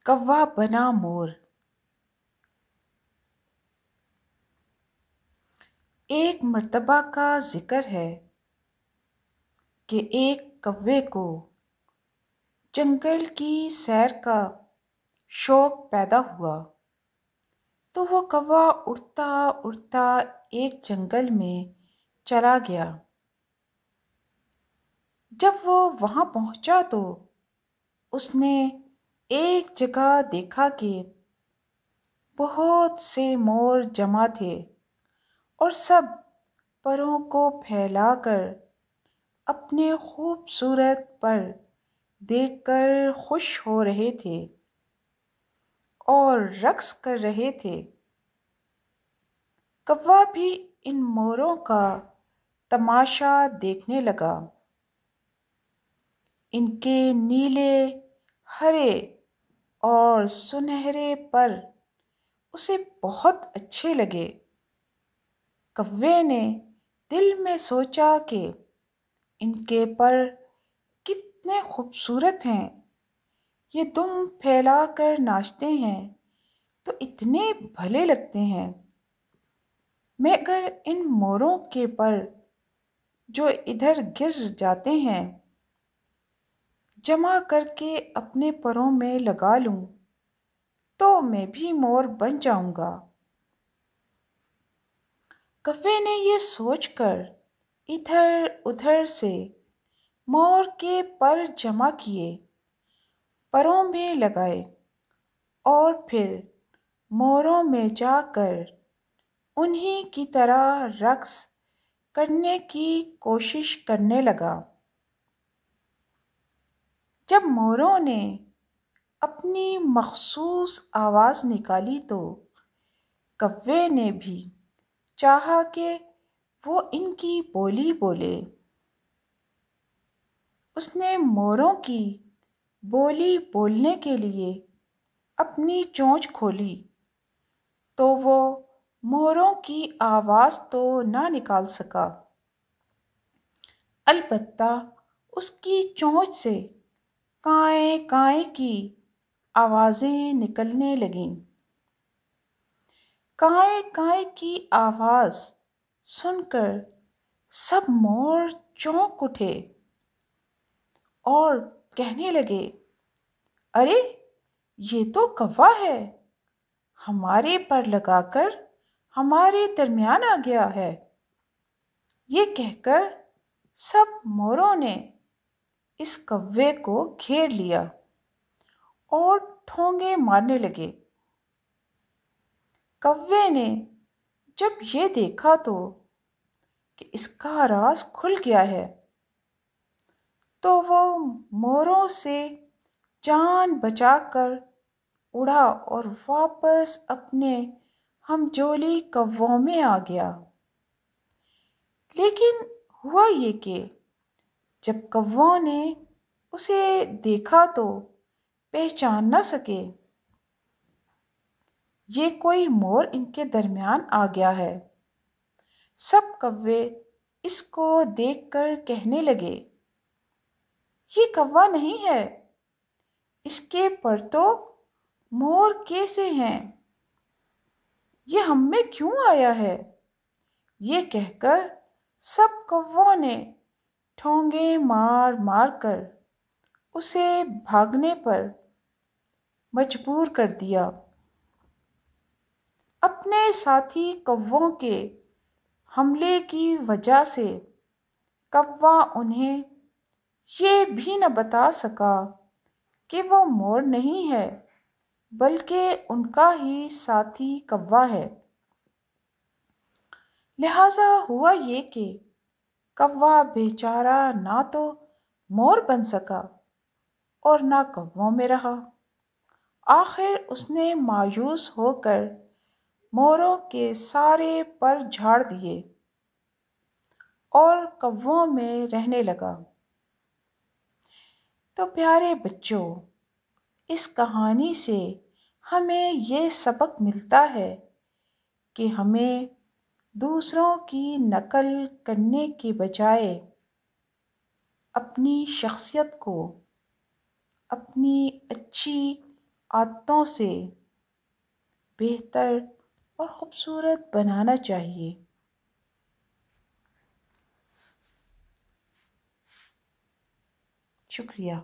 कौवा बना मोर। एक मर्तबा का जिक्र है कि एक कौवे को जंगल की सैर का शौक पैदा हुआ। तो वो कौवा उड़ता उड़ता एक जंगल में चला गया। जब वो वहाँ पहुँचा तो उसने एक जगह देखा कि बहुत से मोर जमा थे और सब परों को फैलाकर अपने खूबसूरत पर देखकर खुश हो रहे थे और रक्स कर रहे थे। कौवा भी इन मोरों का तमाशा देखने लगा। इनके नीले, हरे और सुनहरे पर उसे बहुत अच्छे लगे। कौवे ने दिल में सोचा कि इनके पर कितने खूबसूरत हैं। ये दुम फैला कर नाचते हैं तो इतने भले लगते हैं। मैं अगर इन मोरों के पर जो इधर गिर जाते हैं जमा करके अपने परों में लगा लूं तो मैं भी मोर बन जाऊंगा। कौवे ने ये सोचकर इधर उधर से मोर के पर जमा किए, परों में लगाए और फिर मोरों में जाकर उन्हीं की तरह रक्स करने की कोशिश करने लगा। जब मोरों ने अपनी मखसूस आवाज़ निकाली तो कौवे ने भी चाहा कि वो इनकी बोली बोले। उसने मोरों की बोली बोलने के लिए अपनी चोंच खोली तो वो मोरों की आवाज़ तो ना निकाल सका, अलबत्ता उसकी चोंच से काएं काएं की आवाज़ें निकलने लगीं। काएं काएं की आवाज़ सुनकर सब मोर चौंक उठे और कहने लगे, अरे ये तो कौवा है, हमारे पर लगाकर हमारे दरमियान आ गया है। ये कहकर सब मोरों ने इस कौवे को घेर लिया और ठोंगे मारने लगे। कौवे ने जब ये देखा तो कि इसका राज खुल गया है तो वो मोरों से जान बचाकर उड़ा और वापस अपने हमजोली कौवों में आ गया। लेकिन हुआ ये कि जब कौवों ने उसे देखा तो पहचान न सके। ये कोई मोर इनके दरमियान आ गया है। सब कौवे इसको देखकर कहने लगे, ये कौवा नहीं है, इसके पर तो मोर कैसे हैं, ये हम में क्यों आया है। ये कहकर सब कौवों ने ठोंगे मार मार कर उसे भागने पर मजबूर कर दिया। अपने साथी कौवों के हमले की वजह से कौवा उन्हें ये भी न बता सका कि वो मोर नहीं है बल्कि उनका ही साथी कौवा है। लिहाजा हुआ ये कि कौवा बेचारा ना तो मोर बन सका और ना कौवों में रहा। आखिर उसने मायूस होकर मोरों के सारे पर झाड़ दिए और कौवों में रहने लगा। तो प्यारे बच्चों, इस कहानी से हमें ये सबक मिलता है कि हमें दूसरों की नकल करने के बजाय अपनी शख्सियत को, अपनी अच्छी عادتوں سے بہتر اور خوبصورت بنانا چاہیے۔ شکریہ۔